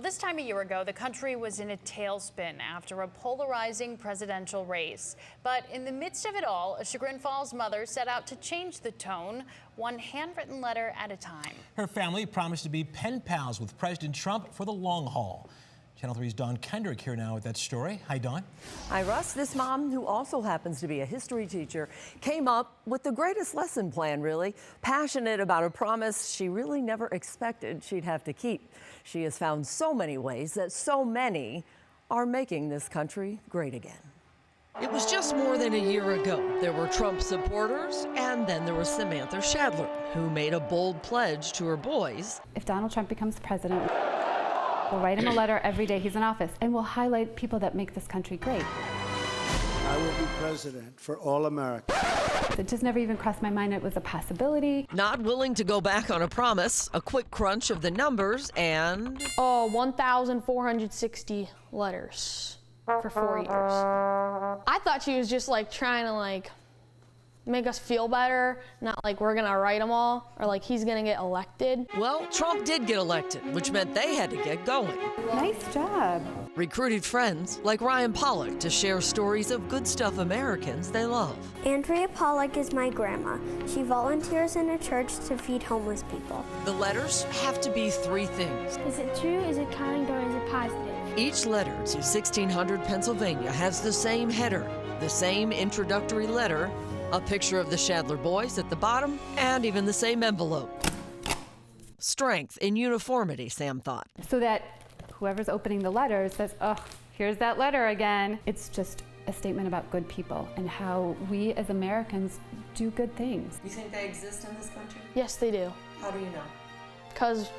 this time a year ago, the country was in a tailspin after a polarizing presidential race. But in the midst of it all, a Chagrin Falls mother set out to change the tone, one handwritten letter at a time. Her family promised to be pen pals with President Trump for the long haul. Channel 3's Dawn Kendrick here now with that story. Hi, Dawn. Hi, Russ. This mom, who also happens to be a history teacher, came up with the greatest lesson plan, really. Passionate about a promise she really never expected she'd have to keep. She has found so many ways that so many are making this country great again. It was just more than a year ago. There were Trump supporters, and then there was Samantha Shadler, who made a bold pledge to her boys. If Donald Trump becomes president, we'll write him a letter every day he's in office, and we'll highlight people that make this country great. I will be president for all America. It just never even crossed my mind it was a possibility. Not willing to go back on a promise, a quick crunch of the numbers, and 1,460 letters for 4 years. I thought she was just trying to make us feel better, not like we're gonna write them all or like he's gonna get elected. well, Trump did get elected, which meant they had to get going. Nice job. Recruited friends like Ryan Pollock to share stories of good stuff Americans they love. Andrea Pollock is my grandma. She volunteers in a church to feed homeless people. The letters have to be 3 things. Is it true, is it kind, or is it positive? Each letter to 1600 Pennsylvania has the same header, the same introductory letter, a picture of the Shadler boys at the bottom, and even the same envelope. Strength in uniformity, Sam thought. So that whoever's opening the letter says, oh, here's that letter again. It's just a statement about good people and how we as Americans do good things. You think they exist in this country? Yes, they do. How do you know? Because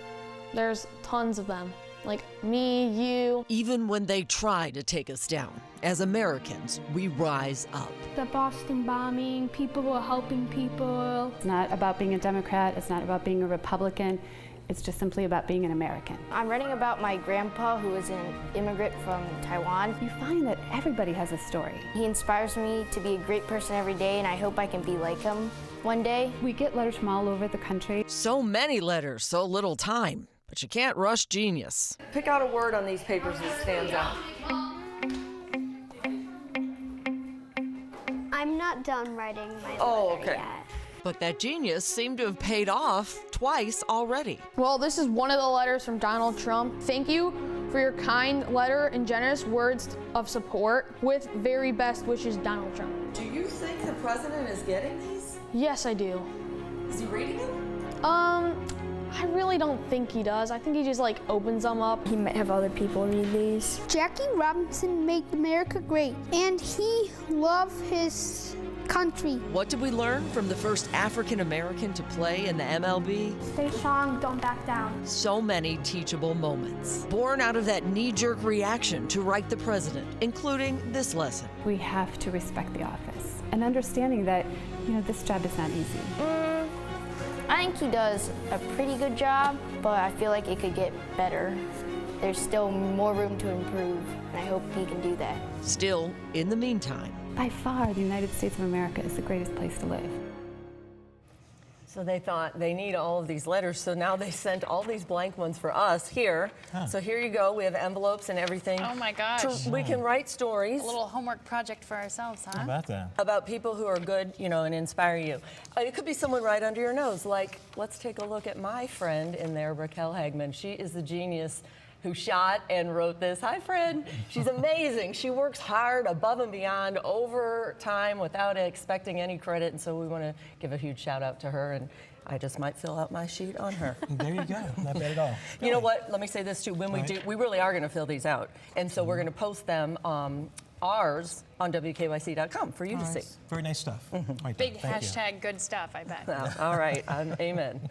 there's tons of them. Like me, you. Even when they try to take us down, as Americans, we rise up. The Boston bombing, people were helping people. It's not about being a Democrat. It's not about being a Republican. It's just simply about being an American. I'm writing about my grandpa, who was an immigrant from Taiwan. You find that everybody has a story. He inspires me to be a great person every day, and I hope I can be like him one day. We get letters from all over the country. So many letters, so little time. But you can't rush genius. Pick out a word on these papers that stands out. I'm not done writing my letter Okay. yet. But that genius seemed to have paid off twice already. Well, this is one of the letters from Donald Trump. Thank you for your kind letter and generous words of support. With very best wishes, Donald Trump. Do you think the president is getting these? Yes, I do. Is he reading them? I really don't think he does. I think he just opens them up. He might have other people read these. Jackie Robinson made America great, and he loved his country. What did we learn from the first African American to play in the MLB? Stay strong, don't back down. So many teachable moments, born out of that knee-jerk reaction to write the president, including this lesson. We have to respect the office and understanding that, this job is not easy. I think he does a pretty good job, but I feel like it could get better. There's still more room to improve, and I hope he can do that. Still, in the meantime, By far, the United States of America is the greatest place to live. So they thought they need all of these letters, so now they sent all these blank ones for us here. So here you go. We have envelopes and everything. Oh my gosh. We can write stories A little homework project for ourselves, huh? How about that? about people who are good, and inspire you. It could be someone right under your nose, like, let's take a look at my friend in there, Raquel Hagman. She is the genius who shot and wrote this. Hi, friend. She's amazing. She works hard, above and beyond, overtime, without expecting any credit, and so we want to give a huge shout out to her, and I just might fill out my sheet on her. There you go. Not bad at all. You know what? Let me say this too. When we do, we really are going to fill these out, and so we're going to post them, ours, on WKYC.com for you to see. Very nice stuff. All right, Big Dawn, thank you. hashtag good stuff, I bet. All right. Amen.